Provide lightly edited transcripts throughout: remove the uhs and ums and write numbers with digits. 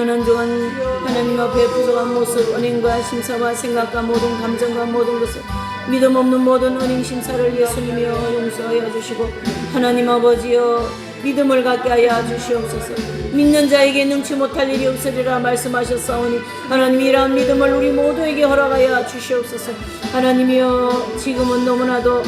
오늘 한 주간 하나님 앞에 부족한 모습, 은행과 심사와 생각과 모든 감정과 모든 것을 믿음 없는 모든 은행 심사를 예수님이여 용서하여 주시고, 하나님 아버지여 믿음을 갖게 하여 주시옵소서. 믿는 자에게 능치 못할 일이 없으리라 말씀하셨사오니 하나님 이러한 믿음을 우리 모두에게 허락하여 주시옵소서. 하나님이여 지금은 너무나도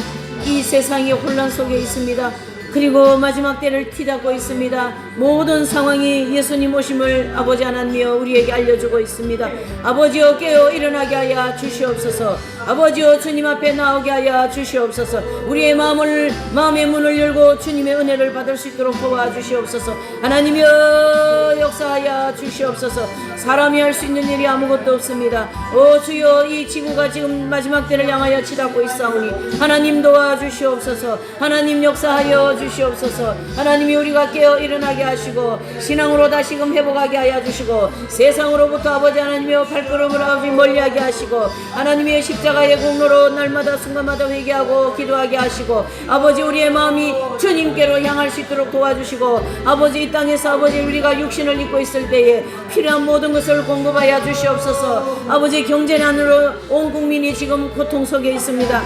이 세상이 혼란 속에 있습니다. 그리고 마지막 때를 티닫고 있습니다. 모든 상황이 예수님 오심을 아버지 하나님이여 우리에게 알려주고 있습니다. 아버지여 깨어 일어나게 하여 주시옵소서. 아버지여 주님 앞에 나오게 하여 주시옵소서. 우리의 마음의 문을 열고 주님의 은혜를 받을 수 있도록 도와주시옵소서. 하나님이여 역사하여 주시옵소서. 사람이 할 수 있는 일이 아무것도 없습니다. 오 주여 이 지구가 지금 마지막 때를 향하여 치닫고 있사오니 하나님 도와주시옵소서. 하나님 역사하여 주시옵소서. 하나님이 우리가 깨어 일어나게 하시고 신앙으로 다시금 회복하게 하여 주시고 세상으로부터 아버지 하나님이여 발걸음을 아버지 멀리하게 하시고 하나님의 십자가의 공로로 날마다 순간마다 회개하고 기도하게 하시고 아버지 우리의 마음이 주님께로 향할 수 있도록 도와주시고 아버지 이 땅에서 아버지 우리가 육신을 입고 있을 때에 필요한 모든 것을 공급하여 주시옵소서. 아버지 경제난으로 온 국민이 지금 고통 속에 있습니다.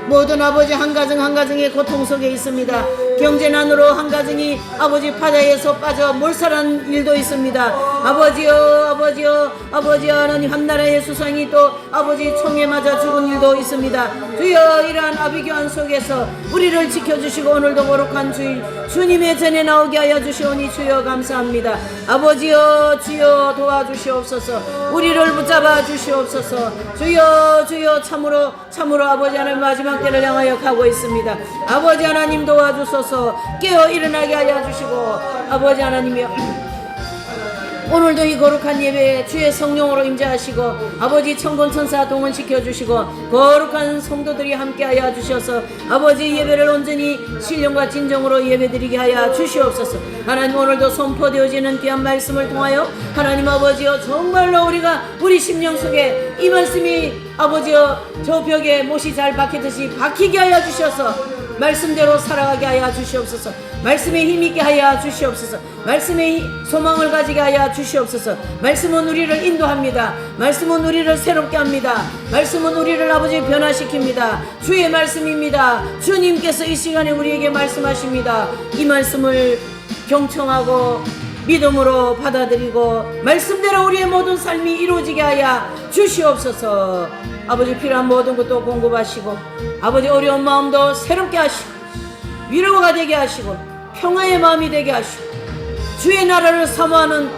모든 아버지 한 가정 한 가정의 고통 속에 있습니다. 경제난으로 한 가정이 아버지 바다에서 빠져 몰살한 일도 있습니다. 아버지여 하나님 한 나라의 수상이 또 아버지 총에 맞아 죽은 일도 있습니다. 주여 이러한 아비규환 속에서 우리를 지켜주시고 오늘도 거룩한 주일 주님의 전에 나오게 하여 주시오니 주여 감사합니다. 아버지여 주여 도와주시옵소서. 우리를 붙잡아 주시옵소서. 주여 참으로 아버지 하나님 마지막 때를 향하여 가고 있습니다. 아버지 하나님 도와주소서. 깨어 일어나게 하여 주시고 아버지 하나님이여 오늘도 이 거룩한 예배에 주의 성령으로 임재하시고 아버지 천군천사 동원시켜 주시고 거룩한 성도들이 함께하여 주셔서 아버지 예배를 온전히 신령과 진정으로 예배드리게 하여 주시옵소서. 하나님 오늘도 선포되어지는 귀한 말씀을 통하여 하나님 아버지여 정말로 우리 심령 속에 이 말씀이 아버지여 저 벽에 못이 잘 박히듯이 박히게 하여 주셔서 말씀대로 살아가게 하여 주시옵소서. 말씀에 힘있게 하여 주시옵소서. 말씀에 소망을 가지게 하여 주시옵소서. 말씀은 우리를 인도합니다. 말씀은 우리를 새롭게 합니다. 말씀은 우리를 아버지 변화시킵니다. 주의 말씀입니다. 주님께서 이 시간에 우리에게 말씀하십니다. 이 말씀을 경청하고 믿음으로 받아들이고 말씀대로 우리의 모든 삶이 이루어지게 하여 주시옵소서. 아버지 필요한 모든 것도 공급하시고 아버지 어려운 마음도 새롭게 하시고 위로가 되게 하시고 평화의 마음이 되게 하시고 주의 나라를 사모하는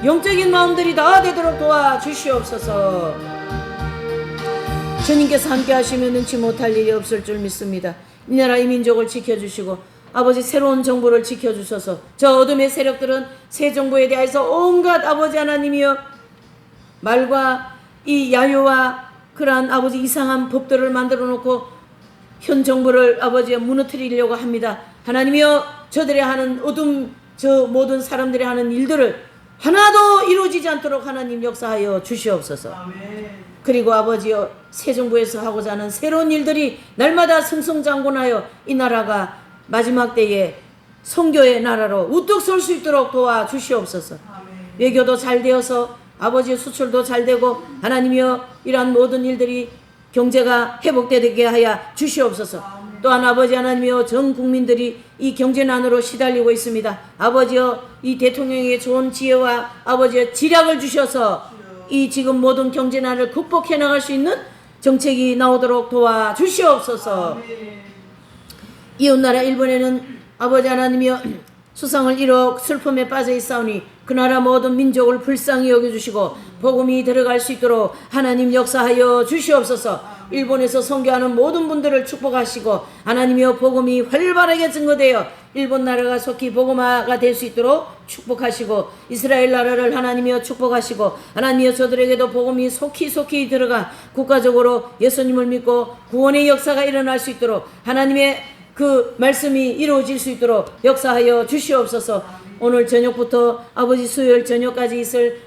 영적인 마음들이 다 되도록 도와주시옵소서. 주님께서 함께 하시면 능치 못할 일이 없을 줄 믿습니다. 이 나라 이 민족을 지켜주시고 아버지 새로운 정부를 지켜주셔서 저 어둠의 세력들은 새 정부에 대해서 온갖 아버지 하나님이여 말과 이 야유와 그러한 아버지 이상한 법들을 만들어 놓고 현 정부를 아버지에 무너뜨리려고 합니다. 하나님이여 저들이 하는 어둠 저 모든 사람들이 하는 일들을 하나도 이루어지지 않도록 하나님 역사하여 주시옵소서. 그리고 아버지여 새 정부에서 하고자 하는 새로운 일들이 날마다 승승장구하여 이 나라가 마지막 때에 선교의 나라로 우뚝 설 수 있도록 도와주시옵소서. 외교도 잘 되어서 아버지의 수출도 잘 되고 하나님이여 이러한 모든 일들이 경제가 회복되게 하여 주시옵소서. 또한 아버지 하나님이여 전 국민들이 이 경제난으로 시달리고 있습니다. 아버지여 이 대통령에게 좋은 지혜와 아버지의 지략을 주셔서 이 지금 모든 경제난을 극복해 나갈 수 있는 정책이 나오도록 도와주시옵소서. 이웃나라 일본에는 아버지 하나님이여 수상을 이뤄 슬픔에 빠져 있사오니 그 나라 모든 민족을 불쌍히 여겨주시고 복음이 들어갈 수 있도록 하나님 역사하여 주시옵소서. 일본에서 선교하는 모든 분들을 축복하시고 하나님이여 복음이 활발하게 증거되어 일본 나라가 속히 복음화가 될 수 있도록 축복하시고 이스라엘 나라를 하나님이여 축복하시고 하나님이여 저들에게도 복음이 속히 들어가 국가적으로 예수님을 믿고 구원의 역사가 일어날 수 있도록 하나님의 그 말씀이 이루어질 수 있도록 역사하여 주시옵소서. 오늘 저녁부터 아버지 수요일 저녁까지 있을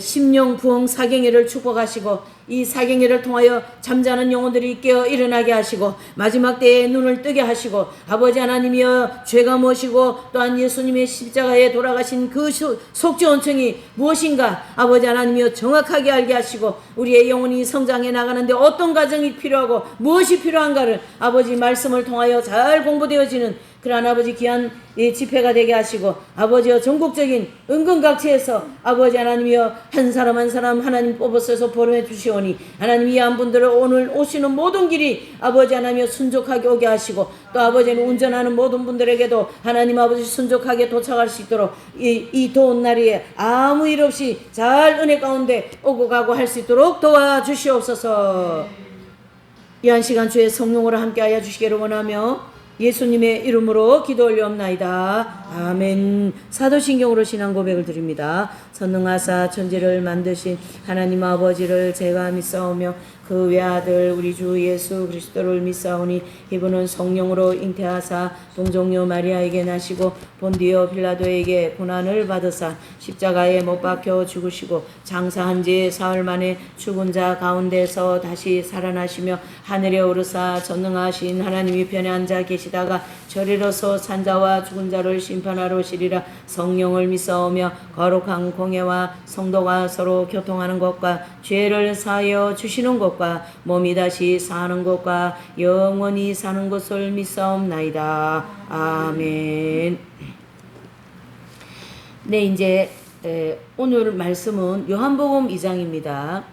심령 부흥 사경회를 축복하시고 이 사경회를 통하여 잠자는 영혼들이 깨어 일어나게 하시고 마지막 때에 눈을 뜨게 하시고 아버지 하나님이여 죄가 무엇이고 또한 예수님의 십자가에 돌아가신 그 속죄원청이 무엇인가 아버지 하나님이여 정확하게 알게 하시고 우리의 영혼이 성장해 나가는데 어떤 과정이 필요하고 무엇이 필요한가를 아버지 말씀을 통하여 잘 공부되어지는 그러한 아버지 귀한 집회가 되게 하시고 아버지여 전국적인 은근각지에서 아버지 하나님이여 한 사람 한 사람 하나님 뽑아서 보름해 주시오니 하나님 이 한 분들을 오늘 오시는 모든 길이 아버지 하나님이여 순족하게 오게 하시고 또 아버지는 운전하는 모든 분들에게도 하나님 아버지 순족하게 도착할 수 있도록 이 더운 날에 아무 일 없이 잘 은혜 가운데 오고 가고 할 수 있도록 도와주시옵소서. 이 한 시간 주의 성령으로 함께하여 주시기를 원하며 예수님의 이름으로 기도 올려옵나이다. 아멘. 사도신경으로 신앙 고백을 드립니다. 선능하사 천지를 만드신 하나님 아버지를 제가 믿사오며 그 외아들 우리 주 예수 그리스도를 믿사오니 이분은 성령으로 잉태하사 동정녀 마리아에게 나시고 본디오 빌라도에게 고난을 받으사 십자가에 못 박혀 죽으시고 장사한 지 사흘 만에 죽은 자 가운데서 다시 살아나시며 하늘에 오르사 전능하신 하나님이 편에 앉아 계시다가 저리로서 산자와 죽은 자를 심판하러 오시리라. 성령을 믿사오며 거룩한 공예와 성도가 서로 교통하는 것과 죄를 사하여 주시는 것과 몸이 다시 사는 것과 영원히 사는 것을 믿사옵나이다. 아멘. 네, 이제 오늘 말씀은 요한복음 2장입니다.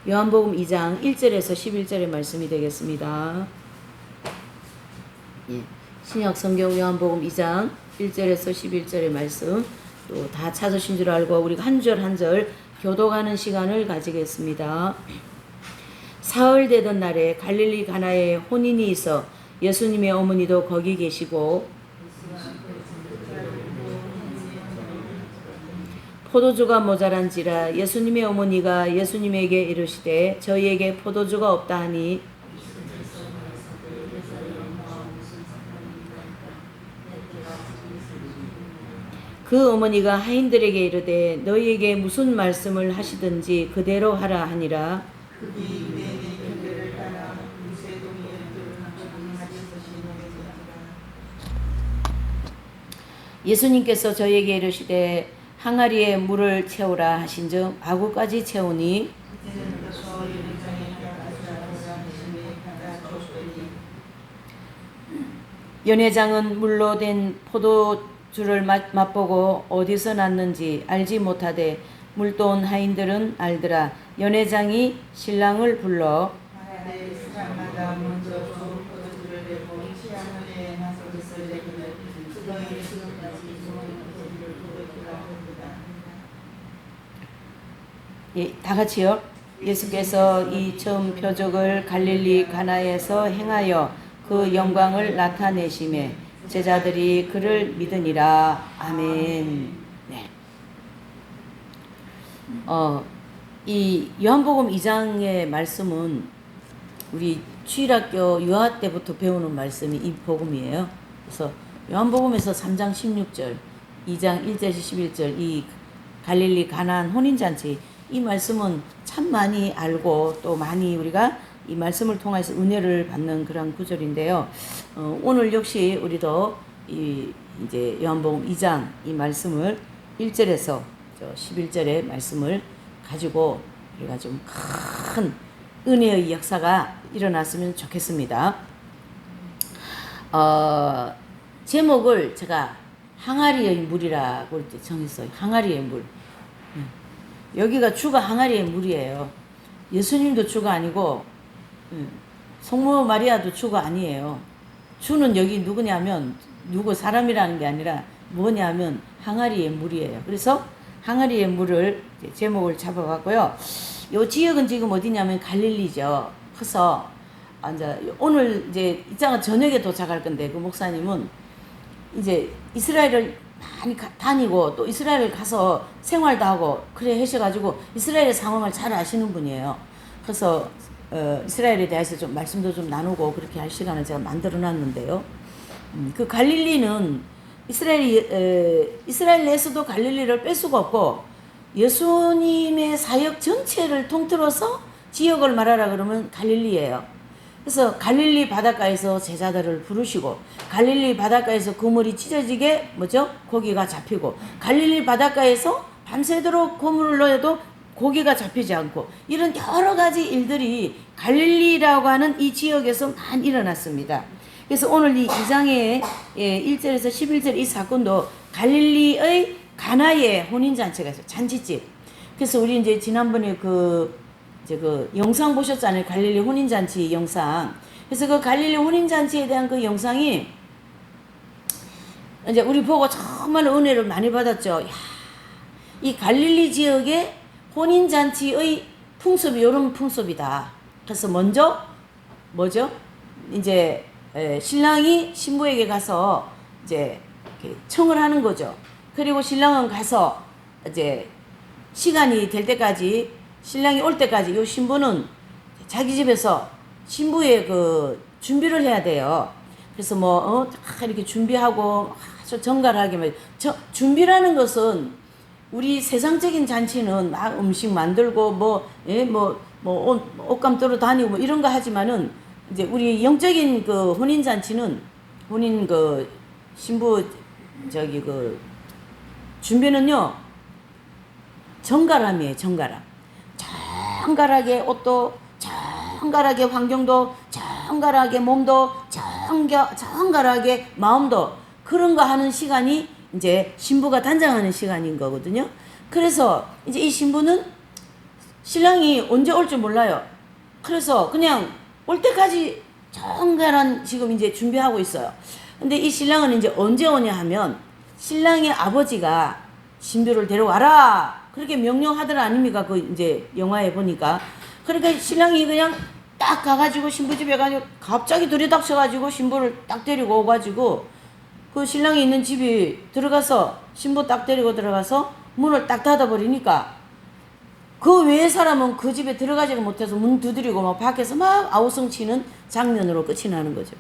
요한복음 2장 1절에서 11절의 말씀이 되겠습니다. 신약 성경 요한복음 2장 1절에서 11절의 말씀 또 다 찾으신 줄 알고 우리가 한 절 한 절 교독하는 시간을 가지겠습니다. 사흘 되던 날에 갈릴리 가나에 혼인이 있어 예수님의 어머니도 거기 계시고 포도주가 모자란지라 예수님의 어머니가 예수님에게 이르시되 저희에게 포도주가 없다 하니 그 어머니가 하인들에게 이르되 너희에게 무슨 말씀을 하시든지 그대로 하라 하니라. 예수님께서 저희에게 이르시되 항아리에 물을 채우라 하신즉 아구까지 채우니 연회장은 물로 된 포도주를 맛보고 어디서 났는지 알지 못하되 물도 온 하인들은 알더라. 연회장이 신랑을 불러 다 같이요. 예수께서 이 처음 표적을 갈릴리 가나에서 행하여 그 영광을 나타내심에 제자들이 그를 믿으니라. 아멘. 네. 이 요한복음 2장의 말씀은 우리 주일학교 유아 때부터 배우는 말씀이 이 복음이에요. 그래서 요한복음에서 3장 16절, 2장 1절에서 11절 이 갈릴리 가나안 혼인잔치 이 말씀은 참 많이 알고 또 많이 우리가 이 말씀을 통해서 은혜를 받는 그런 구절인데요. 오늘 역시 우리도 이제 요한복음 2장 이 말씀을 1절에서 11절의 말씀을 가지고 우리가 좀 큰 은혜의 역사가 일어났으면 좋겠습니다. 제목을 제가 항아리의 물이라고 정했어요. 항아리의 물. 여기가 주가 항아리의 물이에요. 예수님도 주가 아니고 성모 마리아도 주가 아니에요. 주는 여기 누구냐면 누구 사람이라는 게 아니라 뭐냐면 항아리의 물이에요. 그래서 항아리의 물을 제목을 잡아봤고요. 이 지역은 지금 어디냐면 갈릴리죠. 그래서 이제 오늘 이제 이장은 저녁에 도착할 건데 그 목사님은 이제 이스라엘을 많이 다니고 또 이스라엘 가서 생활도 하고 그래 하셔가지고 이스라엘의 상황을 잘 아시는 분이에요. 그래서 이스라엘에 대해서 좀 말씀도 좀 나누고 그렇게 할 시간을 제가 만들어 놨는데요. 그 갈릴리는 이스라엘 내에서도 갈릴리를 뺄 수가 없고 예수님의 사역 전체를 통틀어서 지역을 말하라 그러면 갈릴리예요. 그래서 갈릴리 바닷가에서 제자들을 부르시고 갈릴리 바닷가에서 그물이 찢어지게 뭐죠? 고기가 잡히고 갈릴리 바닷가에서 밤새도록 그물을 넣어도 고기가 잡히지 않고 이런 여러 가지 일들이 갈릴리라고 하는 이 지역에서 많이 일어났습니다. 그래서 오늘 이 2장의 1절에서 11절 이 사건도 갈릴리의 가나의 혼인잔치가 있어요. 잔치집. 그래서 우리 이제 지난번에 그 영상 보셨잖아요. 갈릴리 혼인잔치 영상. 그래서 그 갈릴리 혼인잔치에 대한 그 영상이 이제 우리 보고 정말 은혜를 많이 받았죠. 야, 이 갈릴리 지역의 혼인잔치의 풍습이 이런 풍습이다. 그래서 먼저 뭐죠? 이제 신랑이 신부에게 가서 이제 청을 하는 거죠. 그리고 신랑은 가서 이제 시간이 될 때까지 신랑이 올 때까지 이 신부는 자기 집에서 신부의 그 준비를 해야 돼요. 그래서 뭐 이렇게 준비하고 아주 정갈하게 준비라는 것은 우리 세상적인 잔치는 막 음식 만들고 옷감 떨어 다니고 뭐 이런 거 하지만은 이제 우리 영적인 그 혼인 잔치는 혼인 그 신부 그 준비는요 정갈함이에요. 정갈하게 옷도 정갈하게 환경도 정갈하게 몸도 정갈하게 마음도 그런 거 하는 시간이 이제 신부가 단장하는 시간인 거거든요. 그래서 이제 이 신부는 신랑이 언제 올 줄 몰라요. 그래서 그냥 올 때까지 정갈한 지금 이제 준비하고 있어요. 근데 이 신랑은 이제 언제 오냐 하면 신랑의 아버지가 신부를 데려와라 그렇게 명령하더라 아닙니까? 그 이제 영화에 보니까. 그러니까 신랑이 그냥 딱 가가지고 신부 집에 가지고 갑자기 들이닥쳐가지고 신부를 딱 데리고 오가지고 그 신랑이 있는 집이 들어가서 신부 딱 데리고 들어가서 문을 딱 닫아버리니까 그 외의 사람은 그 집에 들어가지를 못해서 문 두드리고 막 밖에서 막 아우성 치는 장면으로 끝이 나는 거죠.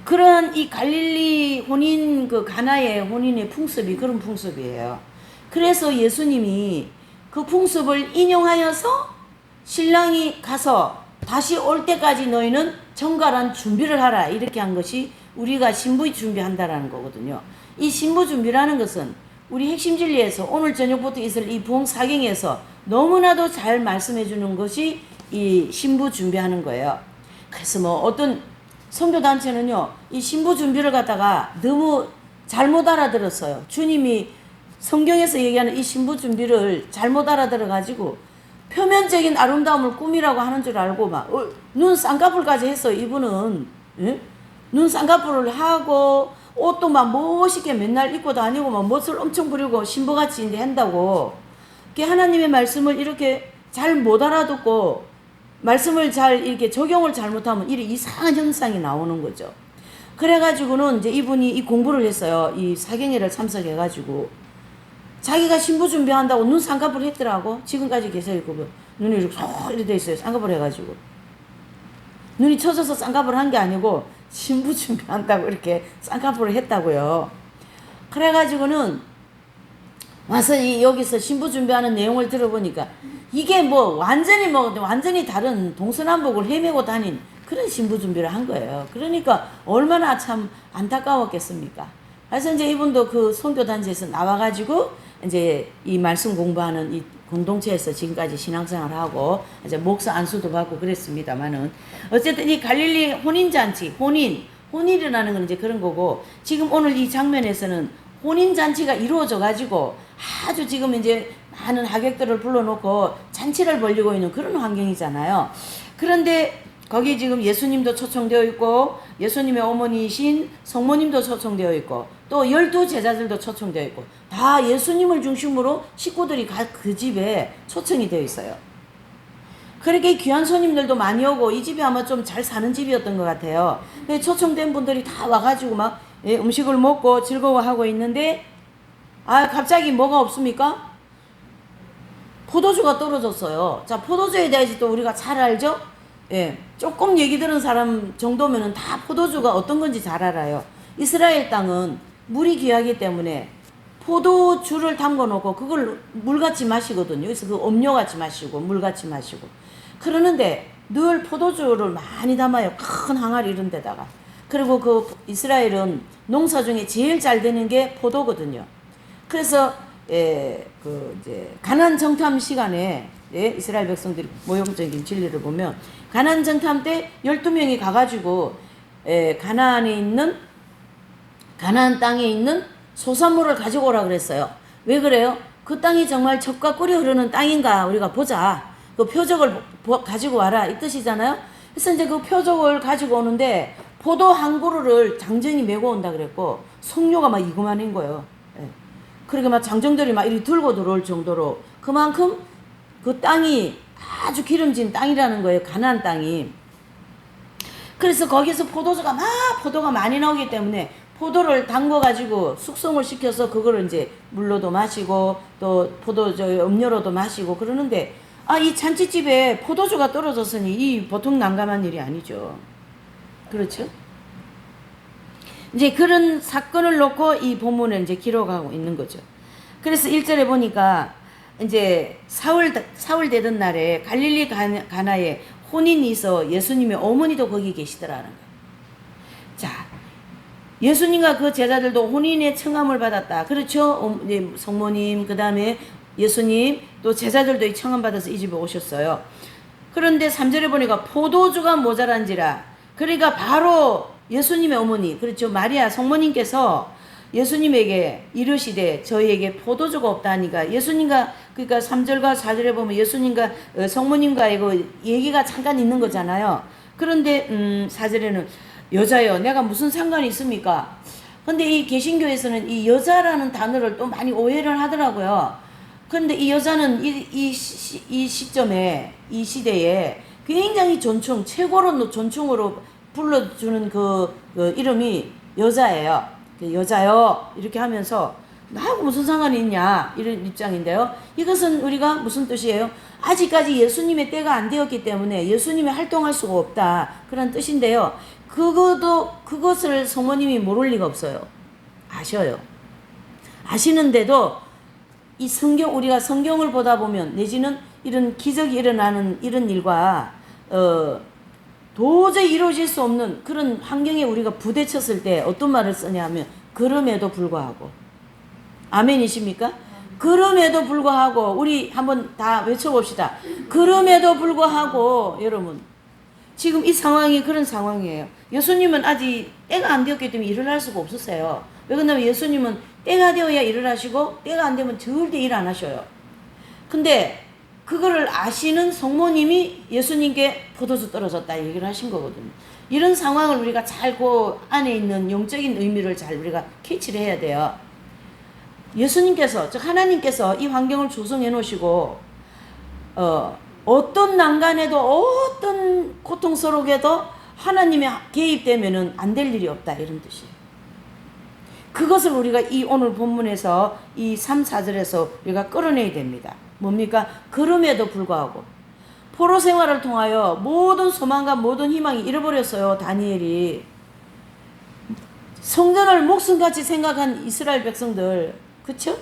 그런 이 갈릴리 혼인 그 가나의 혼인의 풍습이 그런 풍습이에요. 그래서 예수님이 그 풍습을 인용하여서 신랑이 가서 다시 올 때까지 너희는 정갈한 준비를 하라 이렇게 한 것이 우리가 신부 준비한다라는 거거든요. 이 신부 준비라는 것은 우리 핵심 진리에서 오늘 저녁부터 있을 이 부흥 사경에서 너무나도 잘 말씀해 주는 것이 이 신부 준비하는 거예요. 그래서 뭐 어떤 선교단체는요 이 신부 준비를 갖다가 너무 잘못 알아들었어요. 주님이 성경에서 얘기하는 이 신부 준비를 잘못 알아들어 가지고 표면적인 아름다움을 꿈이라고 하는 줄 알고 막 눈 쌍꺼풀까지 했어요. 이분은 눈 쌍꺼풀을 하고 옷도 막 멋있게 맨날 입고 다니고 막 멋을 엄청 부리고 신부같이 이제 한다고. 하나님의 말씀을 이렇게 잘 못 알아듣고 말씀을 잘 이렇게 적용을 잘못하면 이런 이상한 현상이 나오는 거죠. 그래가지고는 이제 이분이 이 공부를 했어요. 이 사경회를 참석해가지고 자기가 신부 준비한다고 눈 쌍꺼풀 했더라고. 지금까지 계세요. 그분 눈이 이렇게 돼 있어요. 쌍꺼풀 해가지고 눈이 쳐져서 쌍꺼풀 한 게 아니고 신부 준비한다고 이렇게 쌍꺼풀을 했다고요. 그래가지고는 와서 여기서 신부 준비하는 내용을 들어보니까 이게 완전히 다른 동서남북을 헤매고 다닌 그런 신부 준비를 한 거예요. 그러니까 얼마나 참 안타까웠겠습니까? 그래서 이제 이분도 그 선교단체에서 나와가지고 이제 이 말씀 공부하는 이 공동체에서 지금까지 신앙생활을 하고 이제 목사 안수도 받고 그랬습니다만은 어쨌든 이 갈릴리 혼인잔치, 혼인이라는 건 이제 그런 거고 지금 오늘 이 장면에서는 혼인잔치가 이루어져 가지고 아주 지금 이제 많은 하객들을 불러놓고 잔치를 벌이고 있는 그런 환경이잖아요. 그런데 거기 지금 예수님도 초청되어 있고 예수님의 어머니이신 성모님도 초청되어 있고 또 12제자들도 초청되어 있고 다 예수님을 중심으로 식구들이 그 집에 초청이 되어 있어요. 그렇게 귀한 손님들도 많이 오고 이 집이 아마 좀 잘 사는 집이었던 것 같아요. 초청된 분들이 다 와가지고 막 음식을 먹고 즐거워하고 있는데 갑자기 뭐가 없습니까? 포도주가 떨어졌어요. 자, 포도주에 대해서 또 우리가 잘 알죠? 조금 얘기 들은 사람 정도면은 다 포도주가 어떤 건지 잘 알아요. 이스라엘 땅은 물이 귀하기 때문에 포도주를 담궈 놓고 그걸 물같이 마시거든요. 그래서 그 음료같이 마시고 물같이 마시고 그러는데 늘 포도주를 많이 담아요. 큰 항아리 이런 데다가. 그리고 그 이스라엘은 농사 중에 제일 잘 되는 게 포도거든요. 그래서 그 이제 가나안 정탐 시간에 이스라엘 백성들이 모형적인 진리를 보면 가나안 정탐 때 12명이 가가지고 가나안 땅에 있는 소산물을 가지고 오라 그랬어요. 왜 그래요? 그 땅이 정말 젖과 꿀이 흐르는 땅인가 우리가 보자. 그 표적을 가지고 와라 이 뜻이잖아요. 그래서 이제 그 표적을 가지고 오는데 포도 한 그루를 장정이 메고 온다 그랬고 석류가 막 이거만인 거예요. 그러니까 막 장정들이 막 이리 들고 들어올 정도로 그만큼 그 땅이 아주 기름진 땅이라는 거예요. 가나안 땅이. 그래서 거기서 포도가 많이 나오기 때문에 포도를 담궈 가지고 숙성을 시켜서 그거를 이제 물로도 마시고 또 음료로도 마시고 그러는데 이 잔치집에 포도주가 떨어졌으니 이 보통 난감한 일이 아니죠. 그렇죠? 이제 그런 사건을 놓고 이 본문에 이제 기록하고 있는 거죠. 그래서 1절에 보니까 이제 사울 되던 날에 갈릴리 가나에 혼인이 있어 예수님의 어머니도 거기 계시더라는 거예요. 자, 예수님과 그 제자들도 혼인의 청함을 받았다. 그렇죠? 성모님, 그 다음에 예수님, 또 제자들도 이 청함 받아서 이 집에 오셨어요. 그런데 3절에 보니까 포도주가 모자란지라. 그러니까 바로 예수님의 어머니, 그렇죠? 마리아 성모님께서 예수님에게 이르시되 저희에게 포도주가 없다니까 예수님과 그러니까 3절과 4절에 보면 예수님과 성모님과의 그 얘기가 잠깐 있는 거잖아요. 그런데 4절에는 여자요 내가 무슨 상관이 있습니까? 근데 이 개신교에서는 이 여자라는 단어를 또 많이 오해를 하더라고요. 그런데 이 여자는 이 시점에 이 시대에 굉장히 최고로 존칭으로 불러주는 그 이름이 여자예요. 여자요 이렇게 하면서 나하고 무슨 상관이 있냐 이런 입장인데요. 이것은 우리가 무슨 뜻이에요? 아직까지 예수님의 때가 안 되었기 때문에 예수님이 활동할 수가 없다 그런 뜻인데요. 그것을 성모님이 모를 리가 없어요. 아셔요. 아시는데도 이 우리가 성경을 보다 보면 내지는 이런 기적이 일어나는 이런 일과 도저히 이루어질 수 없는 그런 환경에 우리가 부딪혔을 때 어떤 말을 쓰냐 하면 그럼에도 불구하고 아멘이십니까? 그럼에도 불구하고 우리 한번 다 외쳐봅시다. 그럼에도 불구하고 여러분 지금 이 상황이 그런 상황이에요. 예수님은 아직 때가 안 되었기 때문에 일을 할 수가 없었어요. 왜 그러냐면 예수님은 때가 되어야 일을 하시고 때가 안 되면 절대 일 안 하셔요. 근데 그거를 아시는 성모님이 예수님께 포도주 떨어졌다 얘기를 하신 거거든요. 이런 상황을 우리가 잘 그 안에 있는 영적인 의미를 잘 우리가 캐치를 해야 돼요. 예수님께서 즉 하나님께서 이 환경을 조성해 놓으시고 어떤 난간에도 어떤 고통스러움에도 하나님의 개입되면은 안 될 일이 없다 이런 뜻이에요. 그것을 우리가 이 오늘 본문에서 이 3, 4절에서 우리가 끌어내야 됩니다. 뭡니까? 그럼에도 불구하고 포로 생활을 통하여 모든 소망과 모든 희망이 잃어버렸어요. 다니엘이 성전을 목숨같이 생각한 이스라엘 백성들 그쵸?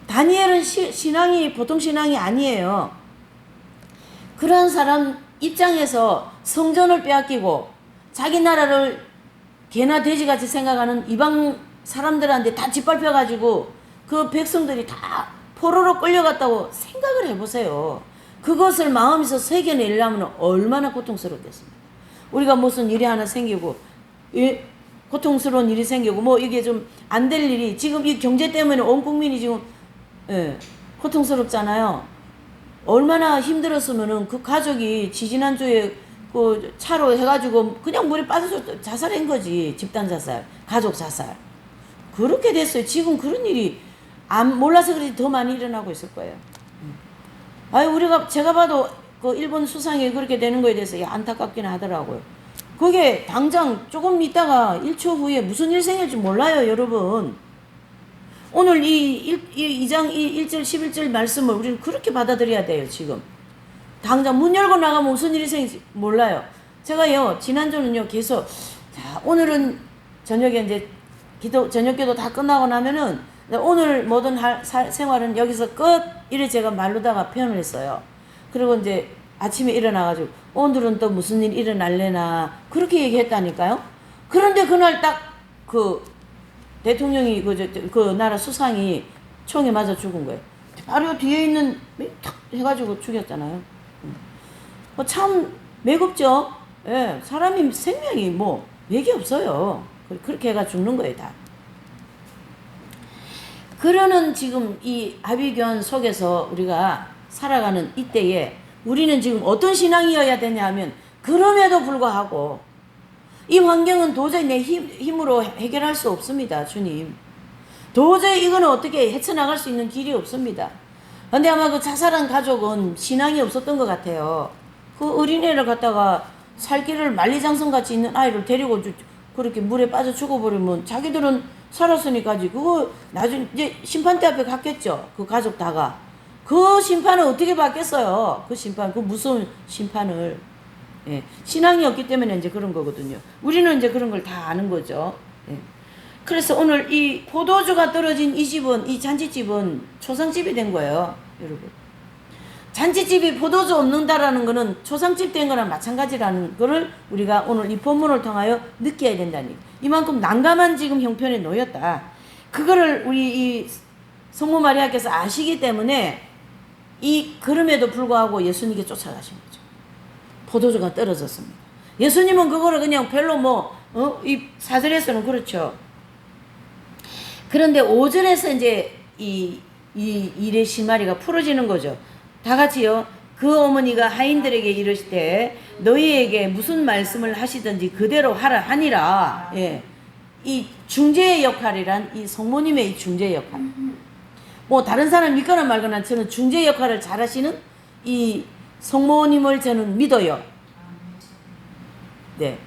다니엘은 신앙이 보통 신앙이 아니에요. 그런 사람 입장에서 성전을 빼앗기고 자기 나라를 개나 돼지같이 생각하는 이방 사람들한테 다 짓밟혀가지고 그 백성들이 다 포로로 끌려갔다고 생각을 해보세요. 그것을 마음에서 새겨내려면 얼마나 고통스럽겠습니까? 우리가 무슨 일이 하나 생기고 고통스러운 일이 생기고 뭐 이게 좀 안 될 일이 지금 이 경제 때문에 온 국민이 지금 고통스럽잖아요. 얼마나 힘들었으면은 그 가족이 지지난주에 그 차로 해가지고 그냥 물에 빠져서 자살한 거지. 집단 자살, 가족 자살. 그렇게 됐어요. 지금 그런 일이 몰라서 그런지 더 많이 일어나고 있을 거예요. 제가 봐도 그 일본 수상이 그렇게 되는 거에 대해서 안타깝긴 하더라고요. 그게 당장 조금 있다가 1초 후에 무슨 일 생길지 몰라요, 여러분. 오늘 이 2장 1절 11절 말씀을 우리는 그렇게 받아들여야 돼요, 지금. 당장 문 열고 나가면 무슨 일이 생길지 몰라요. 제가요, 지난주는요, 계속, 자, 오늘은 저녁에 이제 기도, 저녁 기도 다 끝나고 나면은 오늘 모든 생활은 여기서 끝! 이래 제가 말로다가 표현을 했어요. 그리고 이제 아침에 일어나가지고 오늘은 또 무슨 일 일어날래나 그렇게 얘기했다니까요. 그런데 그날 딱 그 대통령이 그 나라 수상이 총에 맞아 죽은 거예요. 바로 뒤에 있는 탁 해가지고 죽였잖아요. 참 매겁죠. 예, 사람이 생명이 뭐 맥이 없어요. 그렇게 해가 죽는 거예요 다. 그러는 지금 이 아비규환 속에서 우리가 살아가는 이때에 우리는 지금 어떤 신앙이어야 되냐 하면 그럼에도 불구하고 이 환경은 도저히 내 힘으로 해결할 수 없습니다. 주님. 도저히 이거는 어떻게 헤쳐나갈 수 있는 길이 없습니다. 근데 아마 그 자살한 가족은 신앙이 없었던 것 같아요. 그 어린애를 갖다가 살길을 만리장성같이 있는 아이를 데리고 그렇게 물에 빠져 죽어버리면 자기들은 살았으니까 그거 나중에 이제 심판대 앞에 갔겠죠. 그 가족 다가. 그 심판을 어떻게 받겠어요? 그 심판, 그 무서운 심판을. 예. 신앙이 없기 때문에 이제 그런 거거든요. 우리는 이제 그런 걸 다 아는 거죠. 예. 그래서 오늘 이 포도주가 떨어진 이 집은, 이 잔치집은 초상집이 된 거예요. 여러분. 잔치집이 포도주 없는다라는 거는 초상집 된 거랑 마찬가지라는 거를 우리가 오늘 이 본문을 통하여 느껴야 된다니. 이만큼 난감한 지금 형편에 놓였다. 그거를 우리 이 성모 마리아께서 아시기 때문에 그럼에도 불구하고 예수님께 쫓아가신 거죠. 포도주가 떨어졌습니다. 예수님은 그거를 그냥 별로 이 사절에서는 그렇죠. 그런데 5절에서 이제 이 일의 실마리가 풀어지는 거죠. 다 같이요. 그 어머니가 하인들에게 이르시되 너희에게 무슨 말씀을 하시든지 그대로 하라 하니라. 예. 이 중재의 역할이란 이 성모님의 이 중재 역할. 뭐 다른 사람 믿거나 말거나 저는 중재 역할을 잘 하시는 이 성모님을 저는 믿어요. 네.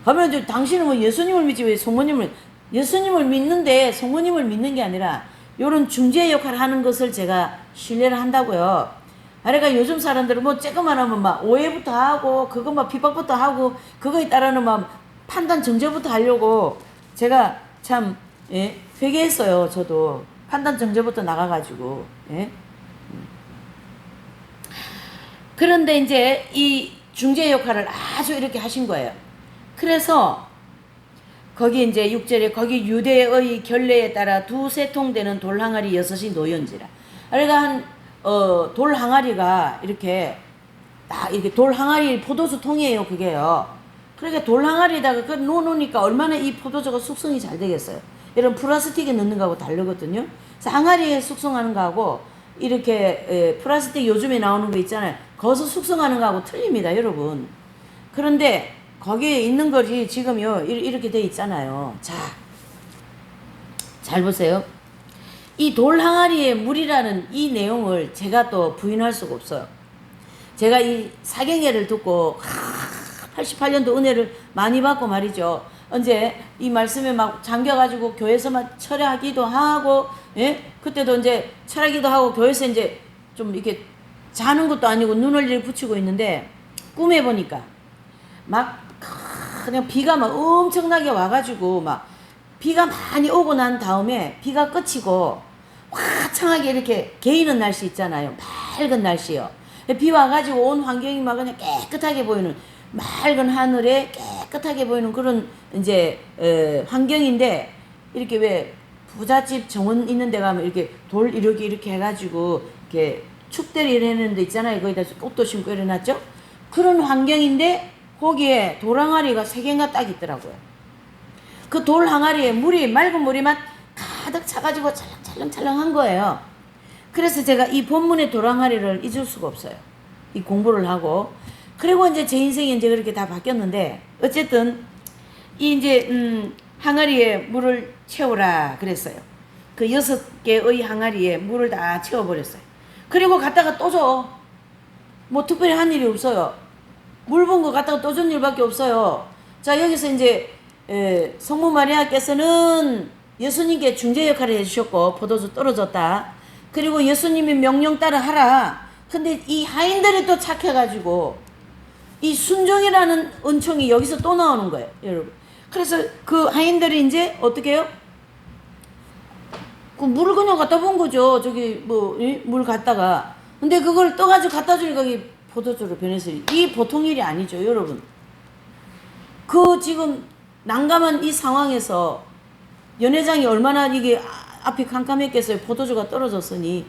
그러면 이제 당신은 뭐 예수님을 믿지 왜 성모님을, 예수님을 믿는데 성모님을 믿는 게 아니라 요런 중재 역할을 하는 것을 제가 신뢰를 한다고요. 그러니까 요즘 사람들은 뭐 조금만 하면 막 오해부터 하고 그거 막 비박부터 하고 그거에 따르는 막 판단 정죄부터 하려고 제가 참 회개했어요. 저도 판단 정죄부터 나가가지고. 예? 그런데 이제 이 중재 역할을 아주 이렇게 하신 거예요. 그래서 거기 이제 6절에 거기 유대의 결례에 따라 두세 통 되는 돌 항아리 6이 놓였지라. 그러니까 돌 항아리가 이렇게 돌 항아리 포도주 통이에요. 그게요. 그러니까 돌 항아리에다가 그 놓으니까 얼마나 이 포도주가 숙성이 잘 되겠어요. 이런 플라스틱에 넣는 거하고 다르거든요. 그래서 항아리에 숙성하는 거하고 이렇게 플라스틱 요즘에 나오는 거 있잖아요. 거기서 숙성하는 거하고 틀립니다, 여러분. 그런데 거기에 있는 것이 지금요 이렇게 돼 있잖아요. 자, 잘 보세요. 이 돌 항아리에 물이라는 이 내용을 제가 또 부인할 수가 없어요. 제가 이 사경예를 듣고 88년도 은혜를 많이 받고 말이죠. 언제 이 말씀에 막 잠겨가지고 교회에서 막 철야하기도 하고, 예? 그때도 이제 철야기도 하고 교회에서 이제 좀 이렇게 자는 것도 아니고 눈을 이렇게 붙이고 있는데 꿈에 보니까 막 그냥 비가 막 엄청나게 와가지고 막 비가 많이 오고 난 다음에 비가 그치고 화창하게 이렇게 개이는 날씨 있잖아요. 맑은 날씨요. 비 와가지고 온 환경이 막 그냥 깨끗하게 보이는 맑은 하늘에 깨끗하게 보이는 그런 이제 환경인데 이렇게 왜 부잣집 정원 있는 데 가면 이렇게 돌 이렇게 해가지고 이렇게 축대를 해놓는 데 있잖아요. 거기다 꽃도 심고 이래놨죠. 그런 환경인데 거기에 돌 항아리가 3개가 딱 있더라고요. 그 돌 항아리에 물이 맑은 물이만 가득 차가지고 찰랑찰랑한 거예요. 그래서 제가 이 본문의 돌 항아리를 잊을 수가 없어요. 이 공부를 하고 그리고 이제 제 인생이 이제 그렇게 다 바뀌었는데 어쨌든 이 이제 항아리에 물을 채우라 그랬어요. 그 6개의 항아리에 물을 다 채워버렸어요. 그리고 갔다가 또 줘. 뭐 특별히 한 일이 없어요. 물 본 거 갖다가 또 준 일밖에 없어요. 자, 여기서 이제 성모 마리아께서는 예수님께 중재 역할을 해주셨고 포도주 떨어졌다. 그리고 예수님이 명령 따라 하라. 근데 이 하인들이 또 착해가지고 이 순종이라는 은총이 여기서 또 나오는 거예요, 여러분. 그래서 그 하인들이 이제 어떻게 해요? 그 물을 그냥 갖다 본 거죠. 저기 뭐 물 갖다가. 근데 그걸 떠가지고 갖다 주니까 이게 포도주로 변했어요. 이 보통 일이 아니죠, 여러분. 그 지금 난감한 이 상황에서 연회장이 얼마나 이게 앞이 캄캄했겠어요. 포도주가 떨어졌으니.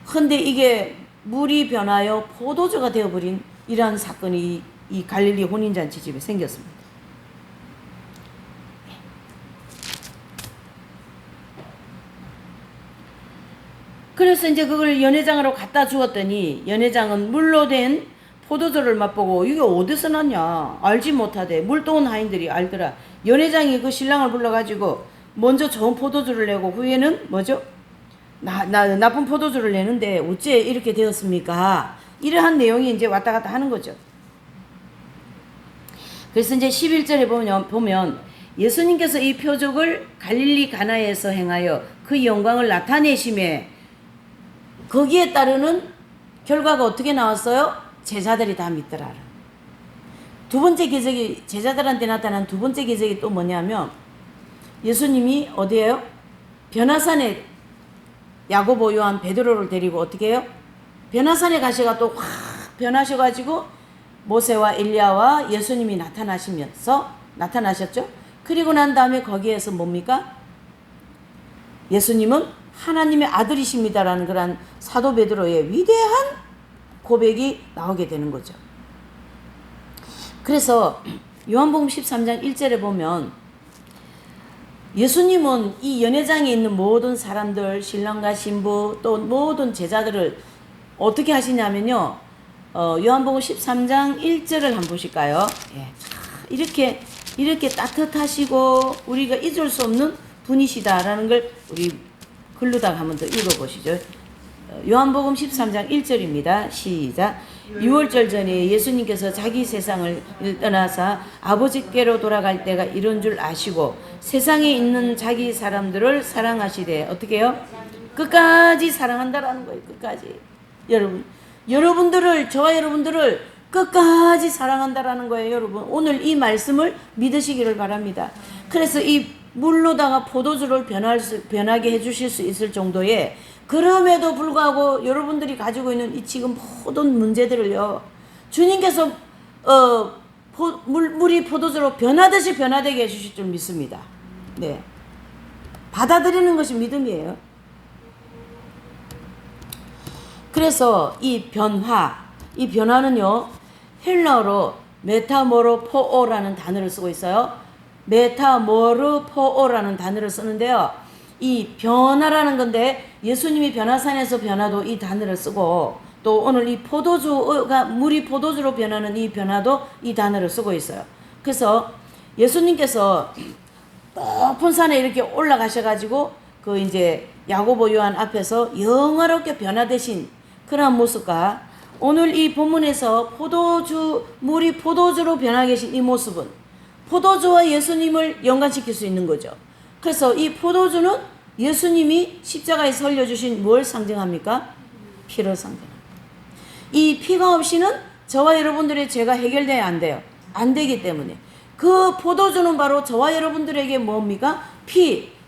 근데 이게 물이 변하여 포도주가 되어버린 이러한 사건이 이 갈릴리 혼인잔치 집에 생겼습니다. 그래서 이제 그걸 연회장으로 갖다 주었더니 연회장은 물로 된 포도주를 맛보고 이게 어디서 났냐 알지 못하대. 물 떠온 하인들이 알더라. 연회장이 그 신랑을 불러가지고 먼저 좋은 포도주를 내고 후에는 뭐죠? 나쁜 포도주를 내는데 어째 이렇게 되었습니까? 이러한 내용이 이제 왔다 갔다 하는 거죠. 그래서 이제 11절에 보면 예수님께서 이 표적을 갈릴리 가나에서 행하여 그 영광을 나타내심에 거기에 따르는 결과가 어떻게 나왔어요? 제자들이 다 믿더라. 두 번째 기적이 제자들한테 나타난 두 번째 기적이 또 뭐냐면 예수님이 어디에요? 변화산에 야고보 요한 베드로를 데리고 어떻게 해요? 변화산에 가시가 또 확 변하셔가지고 모세와 엘리야와 예수님이 나타나셨죠? 그리고 난 다음에 거기에서 뭡니까? 예수님은 하나님의 아들이십니다라는 그런 사도 베드로의 위대한 고백이 나오게 되는 거죠. 그래서 요한복음 13장 1절에 보면 예수님은 이 연회장에 있는 모든 사람들, 신랑과 신부 또 모든 제자들을 어떻게 하시냐면요. 요한복음 13장 1절을 한번 보실까요? 예. 이렇게 따뜻하시고 우리가 잊을 수 없는 분이시다라는 걸 우리 글로다가 한번 더 읽어보시죠. 요한복음 13장 1절입니다. 시작. 6월절 전에 예수님께서 자기 세상을 떠나사 아버지께로 돌아갈 때가 이런 줄 아시고 세상에 있는 자기 사람들을 사랑하시되 어떻게 해요? 끝까지 사랑한다라는 거예요. 끝까지. 여러분들을 저와 여러분들을 끝까지 사랑한다라는 거예요. 여러분 오늘 이 말씀을 믿으시기를 바랍니다. 그래서 이 물로다가 포도주를 변하게 해주실 수 있을 정도의 그럼에도 불구하고 여러분들이 가지고 있는 이 지금 모든 문제들을요 주님께서 물이 포도주로 변하듯이 변화되게 해주실 줄 믿습니다. 네, 받아들이는 것이 믿음이에요. 그래서 이 변화는요 헬라어로 메타모르포오라는 단어를 쓰고 있어요. 메타모르포오라는 단어를 쓰는데요. 이 변화라는 건데 예수님이 변화산에서 변화도 이 단어를 쓰고 또 오늘 이 포도주가 물이 포도주로 변하는 이 변화도 이 단어를 쓰고 있어요. 그래서 예수님께서 높은 산에 이렇게 올라가셔가지고 그 이제 야고보 요한 앞에서 영화롭게 변화되신 그런 모습과 오늘 이 본문에서 물이 포도주로 변하 계신 이 모습은 포도주와 예수님을 연관시킬 수 있는 거죠. 그래서 이 포도주는 예수님이 십자가에 설려주신 뭘 상징합니까? 피를 상징합니다. 이 피가 없이는 저와 여러분들의 죄가 해결돼야 안 돼요. 안 되기 때문에 그 포도주는 바로 저와 여러분들에게 뭡니까?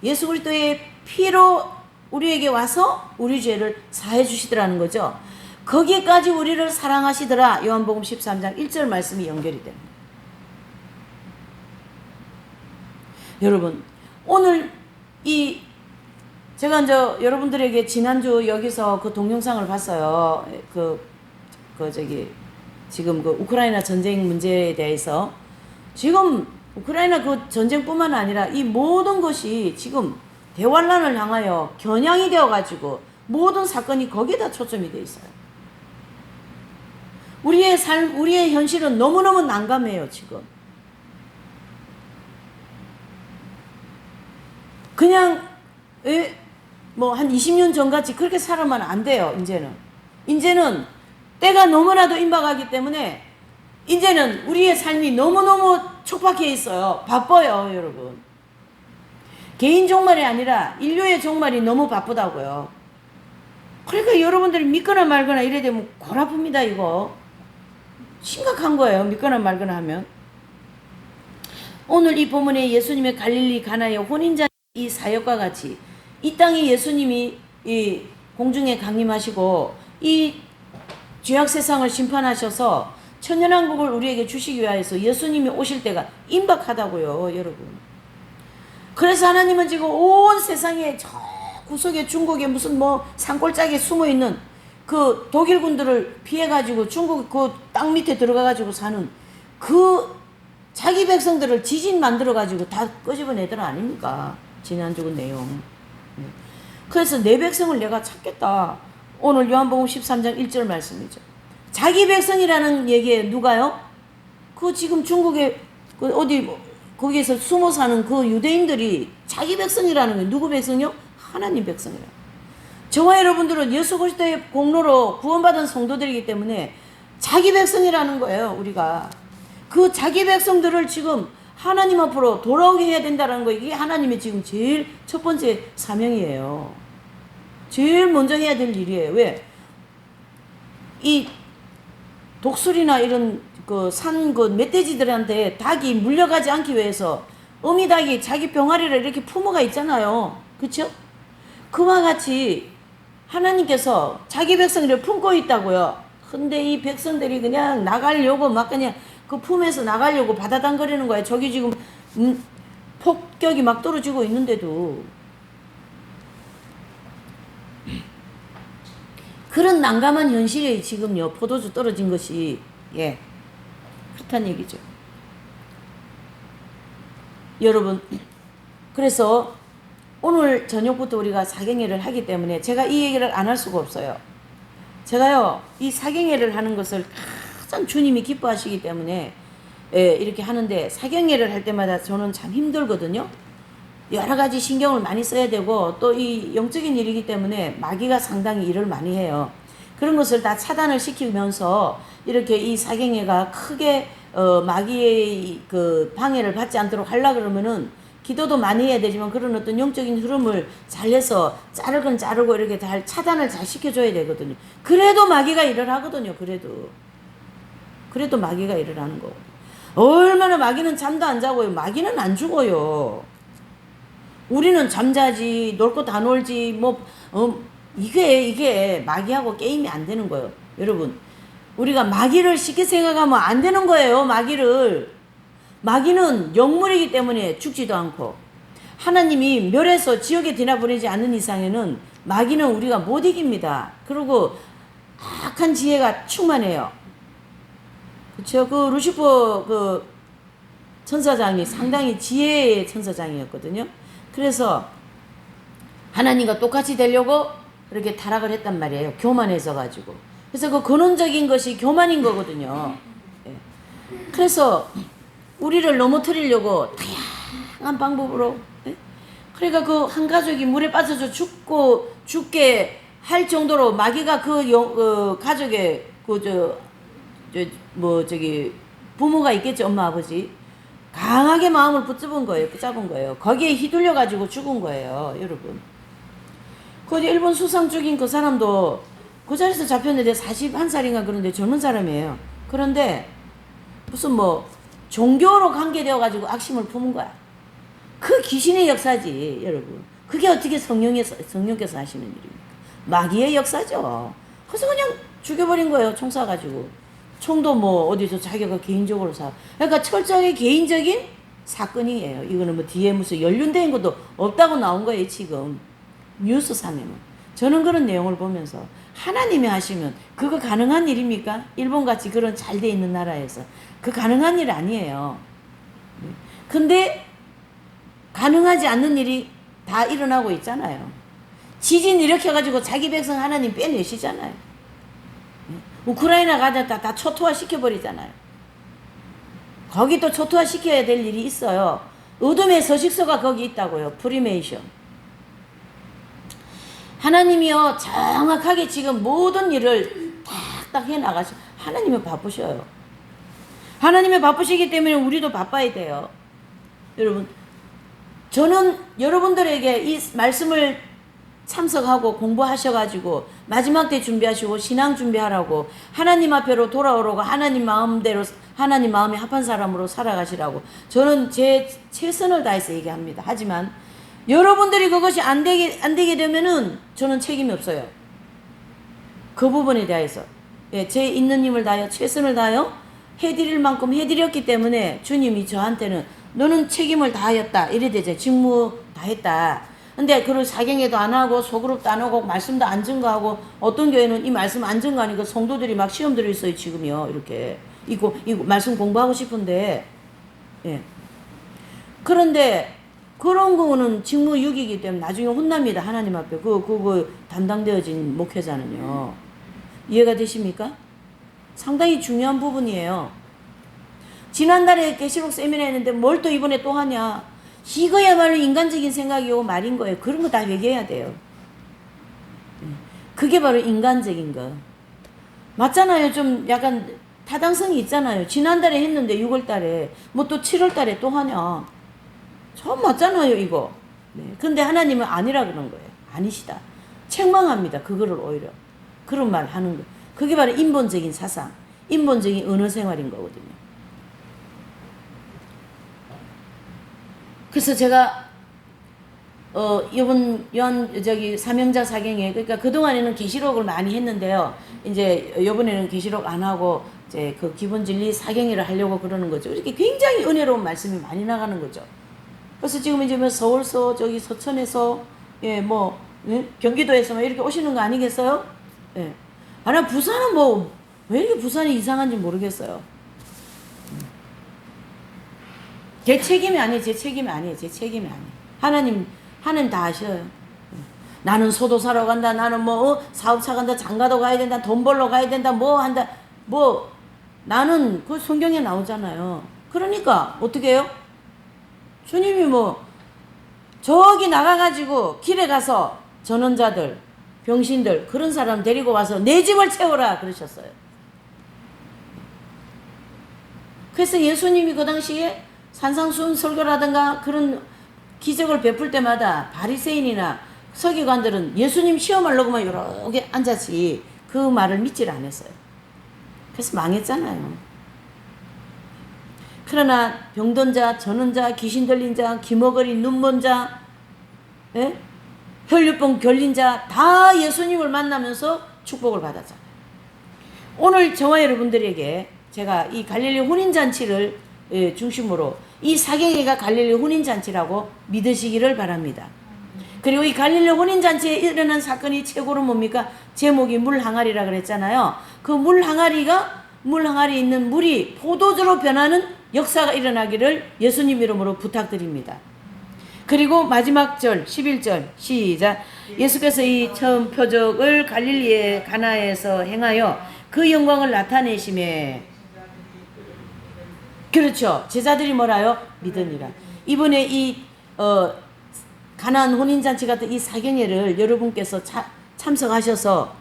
예수 그리스도의 피로 우리에게 와서 우리 죄를 사해 주시더라는 거죠. 거기까지 우리를 사랑하시더라. 요한복음 13장 1절 말씀이 연결이 됩니다. 여러분 오늘 제가 이제 여러분들에게 지난주 여기서 그 동영상을 봤어요. 지금 그 우크라이나 전쟁 문제에 대해서 지금 우크라이나 그 전쟁뿐만 아니라 이 모든 것이 지금 대환란을 향하여 겨냥이 되어가지고 모든 사건이 거기에다 초점이 되어 있어요. 우리의 현실은 너무너무 난감해요, 지금. 그냥, 뭐, 한 20년 전같이 그렇게 살아만 안 돼요, 이제는 때가 너무나도 임박하기 때문에, 이제는 우리의 삶이 너무너무 촉박해 있어요. 바빠요, 여러분. 개인 종말이 아니라 인류의 종말이 너무 바쁘다고요. 그러니까 여러분들이 믿거나 말거나 이래 되면 골 아픕니다, 이거. 심각한 거예요, 믿거나 말거나 하면. 오늘 이 본문에 예수님의 갈릴리 가나의 혼인자 이 사역과 같이 이 땅에 예수님이 이 공중에 강림하시고 이 죄악 세상을 심판하셔서 천년왕국을 우리에게 주시기 위하여서 예수님이 오실 때가 임박하다고요, 여러분. 그래서 하나님은 지금 온 세상에 저 구석에 중국에 무슨 뭐 산골짜기에 숨어있는 그 독일군들을 피해가지고 중국 그 땅 밑에 들어가가지고 사는 그 자기 백성들을 지진 만들어가지고 다 끄집어낸 애들 아닙니까? 지난 죽은 내용. 그래서 내 백성을 내가 찾겠다. 오늘 요한복음 13장 1절 말씀이죠. 자기 백성이라는 얘기에 누가요? 그 지금 중국에 그 어디 거기에서 숨어 사는 그 유대인들이 자기 백성이라는 거예요. 누구 백성이요? 하나님 백성이라. 저와 여러분들은 예수 그리스도의 공로로 구원받은 성도들이기 때문에 자기 백성이라는 거예요. 우리가 그 자기 백성들을 지금 하나님 앞으로 돌아오게 해야 된다는 거, 이게 하나님의 지금 제일 첫 번째 사명이에요. 제일 먼저 해야 될 일이에요. 왜? 이 독수리나 이런 그 산 그 멧돼지들한테 닭이 물려가지 않기 위해서 어미닭이 자기 병아리를 이렇게 품어가 있잖아요. 그쵸? 그와 같이 하나님께서 자기 백성들을 품고 있다고요. 근데 이 백성들이 그냥 나가려고 막 그냥 그 품에서 나가려고 바다당거리는 거예요. 저기 지금 폭격이 막 떨어지고 있는데도. 그런 난감한 현실에 지금요, 포도주 떨어진 것이, 예, 그렇다는 얘기죠. 여러분, 그래서 오늘 저녁부터 우리가 사경회를 하기 때문에 제가 이 얘기를 안 할 수가 없어요. 제가요, 이 사경회를 하는 것을 가장 주님이 기뻐하시기 때문에, 예, 이렇게 하는데, 사경회를 할 때마다 저는 참 힘들거든요. 여러 가지 신경을 많이 써야 되고, 또 이 영적인 일이기 때문에 마귀가 상당히 일을 많이 해요. 그런 것을 다 차단을 시키면서 이렇게 이 사경회가 크게 마귀의 그 방해를 받지 않도록 하려고 그러면은 기도도 많이 해야 되지만 그런 어떤 영적인 흐름을 잘해서 자를 건 자르고 이렇게 다 차단을 잘 시켜줘야 되거든요. 그래도 마귀가 일을 하거든요. 그래도 마귀가 일을 하는 거. 얼마나 마귀는 잠도 안 자고요. 마귀는 안 죽어요. 우리는 잠자지, 놀 거 다 놀지, 이게 마귀하고 게임이 안 되는 거예요. 여러분, 우리가 마귀를 쉽게 생각하면 안 되는 거예요. 마귀는 영물이기 때문에 죽지도 않고, 하나님이 멸해서 지옥에 드나보내지 않는 이상에는 마귀는 우리가 못 이깁니다. 그리고 악한 지혜가 충만해요. 그쵸? 그 루시퍼 그 천사장이 상당히 지혜의 천사장이었거든요. 그래서 하나님과 똑같이 되려고 그렇게 타락을 했단 말이에요. 교만해져 가지고. 그래서 그 근원적인 것이 교만인 거거든요. 예. 그래서 우리를 넘어뜨리려고 다양한 방법으로, 예? 그러니까 그 한 가족이 물에 빠져서 죽게 할 정도로 마귀가 그 가족의 부모가 있겠죠. 엄마 아버지 강하게 마음을 붙잡은 거예요. 거기에 휘둘려 가지고 죽은 거예요. 여러분, 그 일본 수상 죽인 그 사람도 그 자리에서 잡혔는데 41살인가 그런데 젊은 사람이에요. 그런데 무슨 종교로 관계되어 가지고 악심을 품은 거야. 그 귀신의 역사지, 여러분. 그게 어떻게 성령께서 하시는 일입니까? 마귀의 역사죠. 그래서 그냥 죽여버린 거예요. 총 쏴가지고. 총도 어디서 자기가 개인적으로 사. 그러니까 철저하게 개인적인 사건이에요. 이거는 뒤에 무슨 연륜된 것도 없다고 나온 거예요, 지금. 뉴스상에는. 저는 그런 내용을 보면서 하나님이 하시면 그거 가능한 일입니까? 일본같이 그런 잘 돼 있는 나라에서. 그 가능한 일 아니에요. 근데 가능하지 않는 일이 다 일어나고 있잖아요. 지진 일으켜가지고 자기 백성 하나님 빼내시잖아요. 우크라이나 가다 다 초토화 시켜버리잖아요. 거기 또 초토화 시켜야 될 일이 있어요. 어둠의 서식서가 거기 있다고요. 프리메이션. 하나님이요, 정확하게 지금 모든 일을 탁탁 해나가셔. 하나님은 바쁘셔요. 하나님이 바쁘시기 때문에 우리도 바빠야 돼요. 여러분, 저는 여러분들에게 이 말씀을 참석하고 공부하셔가지고 마지막 때 준비하시고 신앙 준비하라고, 하나님 앞에로 돌아오라고, 하나님 마음대로 하나님 마음에 합한 사람으로 살아가시라고 저는 제 최선을 다해서 얘기합니다. 하지만 여러분들이 그것이 안 되게 되면은 저는 책임이 없어요. 그 부분에 대해서 제 있는 힘을 다하여 최선을 다하여 해드릴 만큼 해드렸기 때문에 주님이 저한테는 너는 책임을 다하였다 이래 되죠. 직무 다했다. 근데 그걸 사경회도 안 하고 소그룹도 안 하고 말씀도 안 증거하고 어떤 교회는 이 말씀 안 증거하니까 성도들이 막 시험 들어 있어요 지금요. 이렇게 이거 말씀 공부하고 싶은데 그런데 그런 거는 직무유기이기 때문에 나중에 혼납니다. 하나님 앞에 그거 담당되어진 목회자는요. 이해가 되십니까? 상당히 중요한 부분이에요. 지난달에 계시록 세미나 했는데 뭘 또 이번에 또 하냐. 이거야말로 인간적인 생각이고 말인 거예요. 그런 거 다 얘기해야 돼요. 그게 바로 인간적인 거. 맞잖아요. 좀 약간 타당성이 있잖아요. 지난달에 했는데 6월달에 뭐 또 7월달에 또 하냐. 참 맞잖아요 이거. 근데 하나님은 아니라 그런 거예요. 아니시다. 책망합니다. 그거를 오히려. 그런 말 하는 거. 그게 바로 인본적인 사상, 인본적인 언어 생활인 거거든요. 그래서 제가 이번 사명자 사경에 그러니까 그동안에는 계시록을 많이 했는데요. 이제 이번에는 계시록 안 하고 이제 그 기본 진리 사경회를 하려고 그러는 거죠. 이렇게 굉장히 은혜로운 말씀이 많이 나가는 거죠. 그래서 지금 이제 뭐 서울서 저기 서천에서 경기도에서 이렇게 오시는 거 아니겠어요? 아나 부산은 뭐 왜 이렇게 부산이 이상한지 모르겠어요. 제 책임이 아니에요. 제 책임이 아니에요. 하나님 다 아셔요. 나는 소도 사러 간다. 나는 사업차 간다. 장가도 가야 된다. 돈 벌러 가야 된다. 뭐 한다. 나는 그 성경에 나오잖아요. 그러니까 어떻게 해요? 주님이 저기 나가가지고 길에 가서 전원자들, 병신들 그런 사람 데리고 와서 내 집을 채워라 그러셨어요. 그래서 예수님이 그 당시에 산상수훈 설교라든가 그런 기적을 베풀 때마다 바리새인이나 서기관들은 예수님 시험하려고만 여러 개 앉았지 그 말을 믿질 않았어요. 그래서 망했잖아요. 그러나 병든 자, 전원 자, 귀신 들린 자, 기머거리, 눈먼 자, 혈류병 결린 자 다 예수님을 만나면서 축복을 받았잖아요. 오늘 저와 여러분들에게 제가 이 갈릴리 혼인잔치를 중심으로 이 사경회가 갈릴리 혼인잔치라고 믿으시기를 바랍니다. 그리고 이 갈릴리 혼인잔치에 일어난 사건이 최고로 뭡니까? 제목이 물항아리라 그랬잖아요. 그 물항아리 있는 물이 포도주로 변하는 역사가 일어나기를 예수님 이름으로 부탁드립니다. 그리고 마지막 절 11절 시작. 예수께서 이 처음 표적을 갈릴리의 가나에서 행하여 그 영광을 나타내심에 그렇죠. 제자들이 뭐라요? 믿으니라. 이번에 이 가나안 혼인잔치 같은 이 사경회를 여러분께서 참석하셔서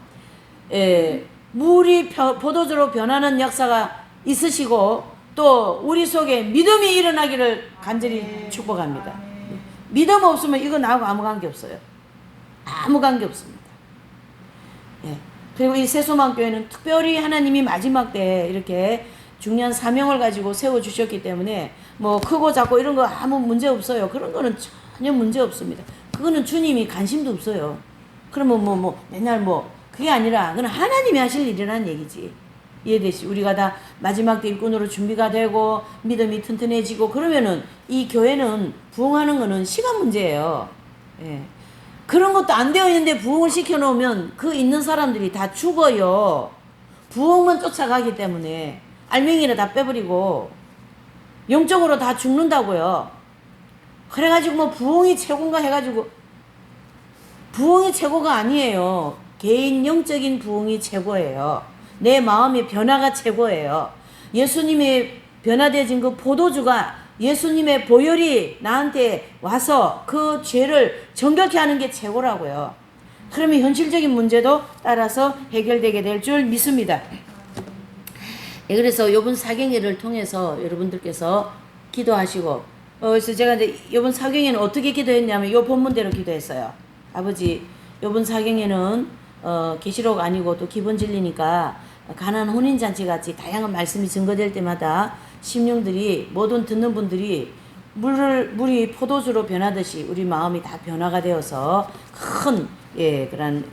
물이 포도주로 변하는 역사가 있으시고 또 우리 속에 믿음이 일어나기를 간절히 축복합니다. 믿음 없으면 이거 나하고 아무 관계 없어요. 아무 관계 없습니다. 그리고 이 세수만교회는 특별히 하나님이 마지막 때에 이렇게 중요한 사명을 가지고 세워주셨기 때문에 크고 작고 이런 거 아무 문제 없어요. 그런 거는 전혀 문제 없습니다. 그거는 주님이 관심도 없어요. 그러면 맨날 그게 아니라 그건 하나님이 하실 일이라는 얘기지. 이해되시? 우리가 다 마지막 때 일꾼으로 준비가 되고 믿음이 튼튼해지고 그러면은 이 교회는 부흥하는 거는 시간 문제예요. 그런 것도 안 되어 있는데 부흥을 시켜놓으면 그 있는 사람들이 다 죽어요. 부흥만 쫓아가기 때문에 알맹이를 다 빼버리고 영적으로 다 죽는다고요. 그래가지고 부흥이 최고인가 해가지고 부흥이 최고가 아니에요. 개인 영적인 부흥이 최고예요. 내 마음의 변화가 최고예요. 예수님의 변화되어진 그 포도주가 예수님의 보혈이 나한테 와서 그 죄를 정결케 하는 게 최고라고요. 그러면 현실적인 문제도 따라서 해결되게 될 줄 믿습니다. 그래서 이번 사경회를 통해서 여러분들께서 기도하시고 그래서 제가 이제 이번 사경회는 어떻게 기도했냐면 이 본문대로 기도했어요. 아버지 이번 사경회는 계시록 아니고 또 기본 진리니까 가난 혼인잔치 같이 다양한 말씀이 증거될 때마다 심령들이 모든 듣는 분들이 물이 포도주로 변하듯이 우리 마음이 다 변화가 되어서 큰 그런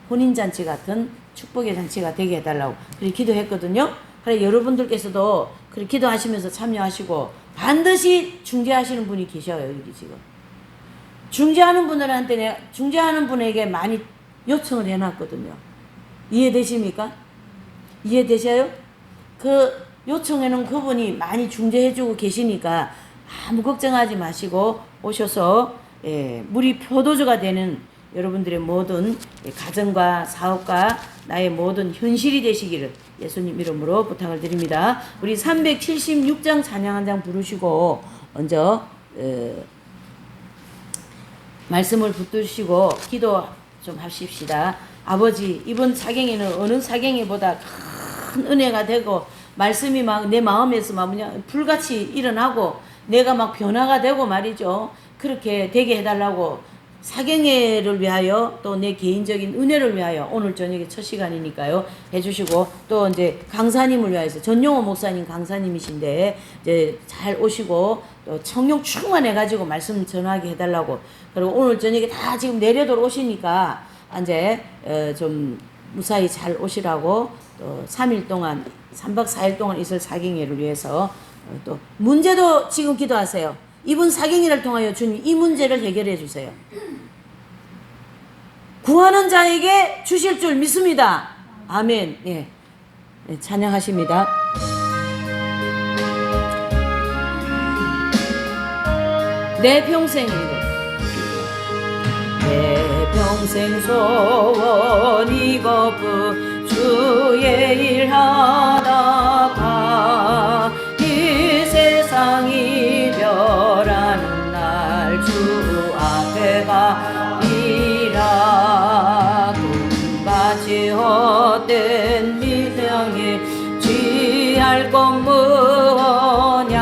혼인잔치 같은 축복의 잔치가 되게 해달라고 그렇게 기도했거든요. 그래 여러분들께서도 그렇게 기도하시면서 참여하시고 반드시 중재하시는 분이 계셔요. 여기 지금 중재하는 분에게 많이 요청을 해놨거든요. 이해되십니까? 이해되셔요? 그 요청에는 그분이 많이 중재해주고 계시니까 아무 걱정하지 마시고 오셔서 물이 포도주가 되는 여러분들의 모든 가정과 사업과 나의 모든 현실이 되시기를 예수님 이름으로 부탁을 드립니다. 우리 376장 찬양 한 장 부르시고 먼저 말씀을 붙드시고 기도 좀 하십시다. 아버지, 이번 사경에는 어느 사경에보다 큰 은혜가 되고 말씀이 막 내 마음에서 막 그냥 불같이 일어나고 내가 막 변화가 되고 말이죠. 그렇게 되게 해달라고 사경회를 위하여 또 내 개인적인 은혜를 위하여 오늘 저녁에 첫 시간이니까요 해주시고 또 이제 강사님을 위해서 전용호 목사님 강사님이신데 이제 잘 오시고 또 성령 충만해가지고 말씀 전하게 해달라고 그리고 오늘 저녁에 다 지금 내려들 오시니까 이제 좀 무사히 잘 오시라고 또 3일 동안 3박 4일 동안 있을 사경회를 위해서 또 문제도 지금 기도하세요. 이분 사경회를 통하여 주님 이 문제를 해결해 주세요. 구하는 자에게 주실 줄 믿습니다. 아멘. 예. 네, 찬양하십니다. 내 평생 소원 이것뿐 주의 일하다가 이 세상 이별하는 날 주 앞에 가리라. 꿈같이 헛된 미생에 취할 것 뭐냐.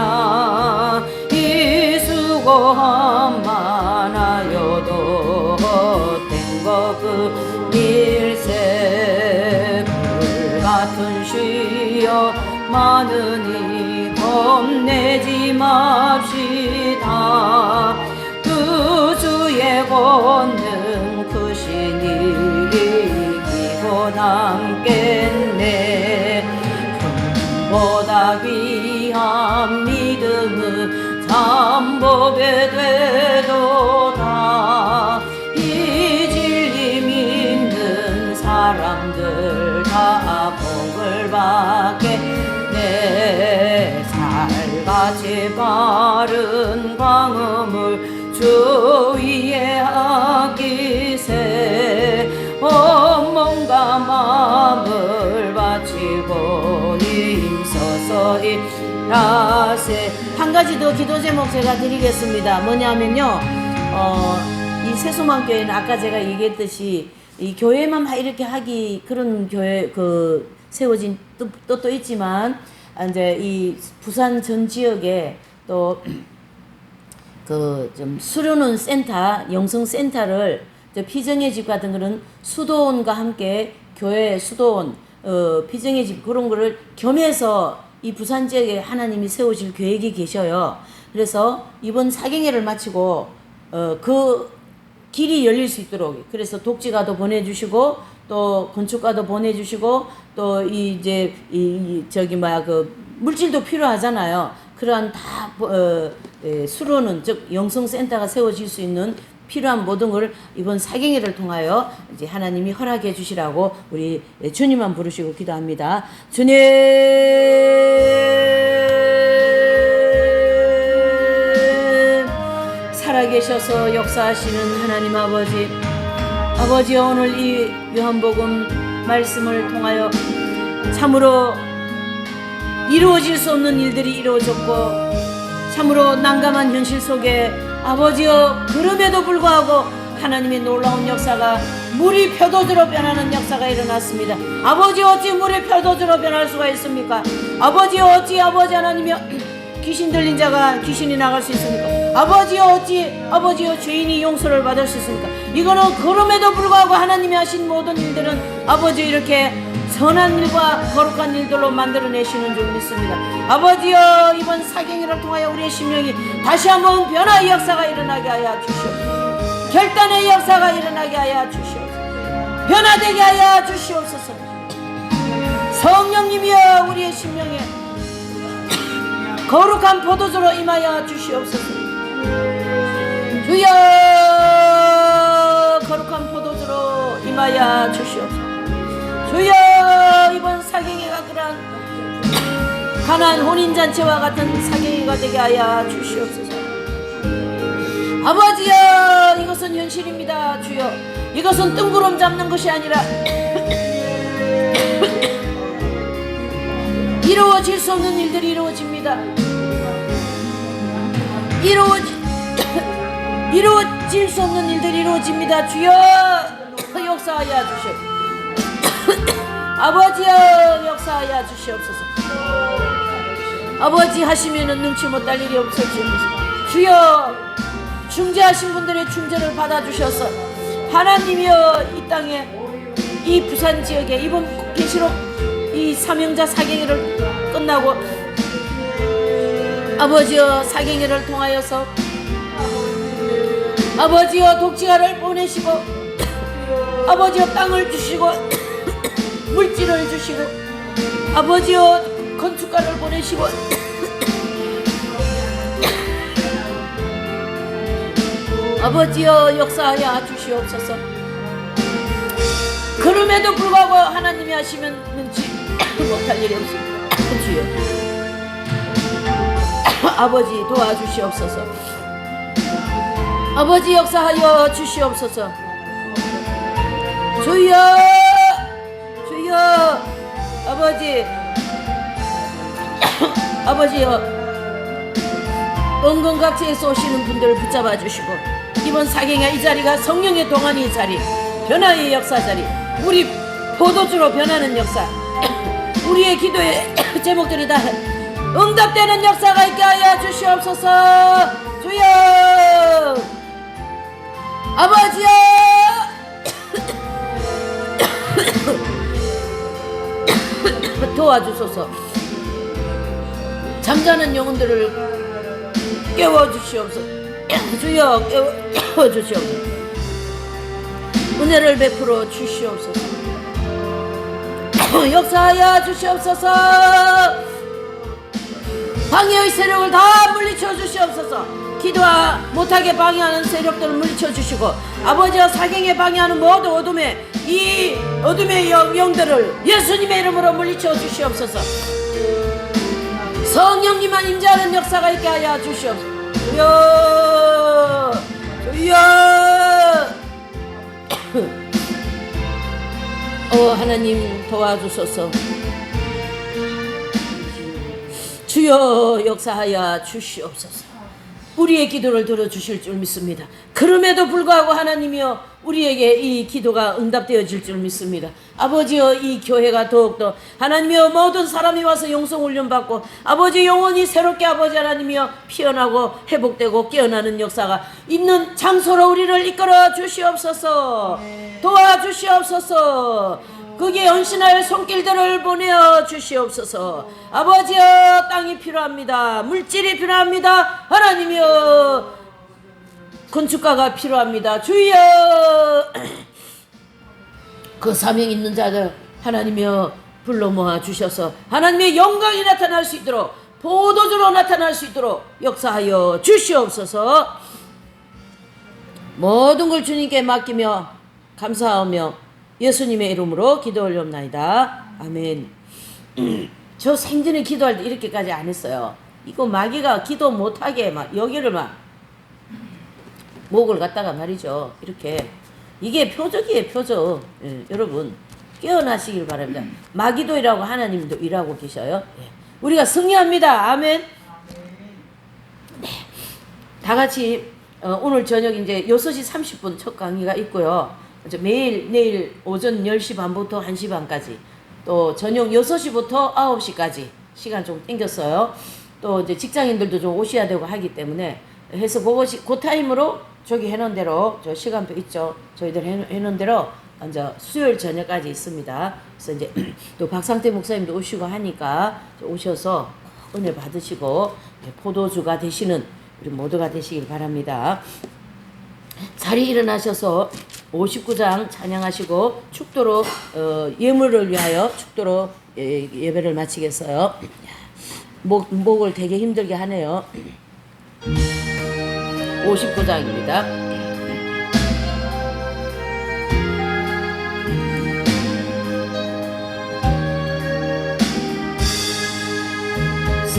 이 수고함만 하여도 헛된 것 그 일세. 불같은 쉬어 많으니 겁내지 맙시다. 그 주의 권능 크신 일이 이기고 남겠네. 금보다 귀한 믿음은 참법에 되도다. 이 진리 믿는 사람들 다 복을 받겠네. 살같이 바른 광음을 주 위에 아끼세. 몸과 마음을 바치고 힘써서 일하세. 한 가지 더 기도 제목 제가 드리겠습니다. 뭐냐면요, 이 세수만교회는 아까 제가 얘기했듯이 이 교회만 막 이렇게 하기 그런 교회 세워진 뜻도 있지만 이제 이 부산 전 지역에 또 좀 수료는 센터, 영성 센터를 피정의 집 같은 그런 수도원과 함께 교회 수도원, 피정의 집 그런 거를 겸해서 이 부산 지역에 하나님이 세우실 계획이 계셔요. 그래서 이번 사경회를 마치고 그 길이 열릴 수 있도록 그래서 독지가도 보내주시고 또 건축가도 보내주시고 또 이제 물질도 필요하잖아요. 그러한 다 수로는 즉 영성센터가 세워질 수 있는 필요한 모든 걸 이번 사경회를 통하여 이제 하나님이 허락해 주시라고 우리 주님만 부르시고 기도합니다. 주님 살아계셔서 역사하시는 하나님 아버지 오늘 이 요한복음 말씀을 통하여 참으로 이루어질 수 없는 일들이 이루어졌고 참으로 난감한 현실 속에 아버지여 그럼에도 불구하고 하나님의 놀라운 역사가 물이 표도주로 변하는 역사가 일어났습니다. 아버지 어찌 물이 표도주로 변할 수가 있습니까? 아버지 어찌 아버지 하나님이여 귀신 들린 자가 귀신이 나갈 수 있습니까? 아버지여 어찌 아버지여 죄인이 용서를 받을 수 있습니까? 이거는 그럼에도 불구하고 하나님이 하신 모든 일들은 아버지 이렇게 선한 일과 거룩한 일들로 만들어내시는 줄 믿습니다. 아버지여, 이번 사경회를 통하여 우리의 심령이 다시 한번 변화의 역사가 일어나게 하여 주시옵소서. 결단의 역사가 일어나게 하여 주시옵소서. 변화되게 하여 주시옵소서. 성령님이여, 우리의 심령에 거룩한 포도주로 임하여 주시옵소서. 주여, 거룩한 포도주로 임하여 주시옵소서. 주여, 이번 사경회가 그러한 가난 혼인잔치와 같은 사경회가 되게 하여 주시옵소서. 아버지여, 이것은 현실입니다. 주여, 이것은 뜬구름 잡는 것이 아니라 이루어질 수 없는 일들이 이루어집니다. 이루어질 수 없는 일들이 이루어집니다. 주여, 역사하여 주시옵소서. 아버지여, 역사하여 주시옵소서. 아버지 하시면은 능치 못할 일이 없어지옵소서. 주여, 중재하신 분들의 중재를 받아주셔서 하나님이여, 이 땅에, 이 부산 지역에 이번 계시록 이 사명자 사경회를 끝나고 아버지여, 사경회를 통하여서 아버지여, 독지가를 보내시고 아버지여, 땅을 주시고 물질을 주시고 아버지여, 건축가를 보내시고 아버지여, 역사하여 주시옵소서. 그럼에도 불구하고 하나님이 하시면 능치 못할 일이 없습니다. 주여, 아버지 도와주시옵소서. 아버지 역사하여 주시옵소서. 주여, 주여, 아버지, 아버지여, 은근각지에서 오시는 분들을 붙잡아 주시고 이번 사경회 이 자리가 성령의 동안의 자리, 변화의 역사 자리, 우리 포도주로 변하는 역사, 우리의 기도의 제목들이 다 응답되는 역사가 있게 하여 주시옵소서. 주여, 아버지여, 도와주소서. 잠자는 영혼들을 깨워주시옵소서. 주여, 깨워주시옵소서. 은혜를 베풀어 주시옵소서. 역사하여 주시옵소서. 방해의 세력을 다 물리쳐 주시옵소서. 기도하 못하게 방해하는 세력들을 물리쳐 주시고 아버지와 사경에 방해하는 모든 어둠의 영들을 예수님의 이름으로 물리쳐 주시옵소서. 성령님만 임재하는 역사가 있게 하여 주시옵소서. 주여, 주여. 하나님 도와주소서. 주여, 역사하여 주시옵소서. 우리의 기도를 들어주실 줄 믿습니다. 그럼에도 불구하고 하나님이여, 우리에게 이 기도가 응답되어질 줄 믿습니다. 아버지여, 이 교회가 더욱더 하나님이여, 모든 사람이 와서 영성 훈련 받고 아버지 영혼이 새롭게 아버지 하나님이여 피어나고 회복되고 깨어나는 역사가 있는 장소로 우리를 이끌어 주시옵소서. 도와주시옵소서. 거기에 헌신할 손길들을 보내어 주시옵소서. 아버지여, 땅이 필요합니다. 물질이 필요합니다. 하나님이여, 건축가가 필요합니다. 주여, 그 사명 있는 자들 하나님이여 불러 모아 주셔서 하나님의 영광이 나타날 수 있도록, 포도주로 나타날 수 있도록 역사하여 주시옵소서. 모든 걸 주님께 맡기며 감사하며 예수님의 이름으로 기도 올려옵나이다. 아멘. 저 생전에 기도할 때 이렇게까지 안 했어요. 이거 마귀가 기도 못하게 막 여기를 막 목을 갖다가 말이죠. 이렇게. 이게 표적이에요, 표적. 예, 여러분 깨어나시길 바랍니다. 마귀도 일하고 하나님도 일하고 계셔요. 예. 우리가 승리합니다. 아멘. 네. 다 같이 오늘 저녁 이제 6시 30분 첫 강의가 있고요. 매일 내일 오전 10시 반부터 1시 반까지, 또 저녁 6시부터 9시까지 시간 좀 땡겼어요. 또 이제 직장인들도 좀 오셔야 되고 하기 때문에 해서 그 타임으로 저기 해놓은 대로, 저 시간표 있죠, 저희들 해놓은 대로 이제 수요일 저녁까지 있습니다. 그래서 이제 또 박상태 목사님도 오시고 하니까 오셔서 은혜 받으시고 포도주가 되시는 우리 모두가 되시길 바랍니다. 자리 일어나셔서 59장 찬양하시고 축도로 예물을 위하여 축도로 예배를 마치겠어요. 목을 되게 힘들게 하네요. 59장입니다.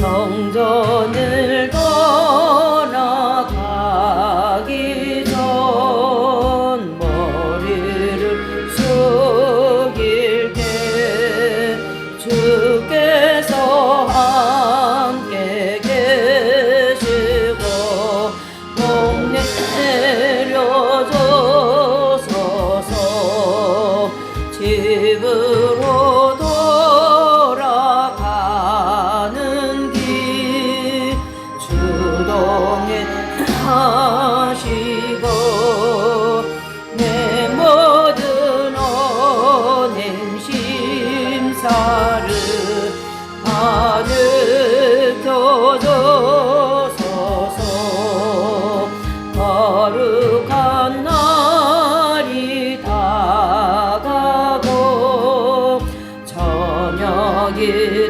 성전을 떠나가기 전 머리를 숙일 때 주께서 함께 계시고 목 내려줘서서 집으로 돌아가는 길 주동에 하시고 내 모든 언행 심사를 가르쳐줘서서 거룩한 날이 다가고 저녁이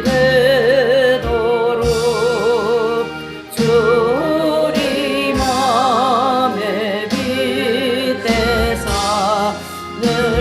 되도록 주리 맘에 빗대사 늘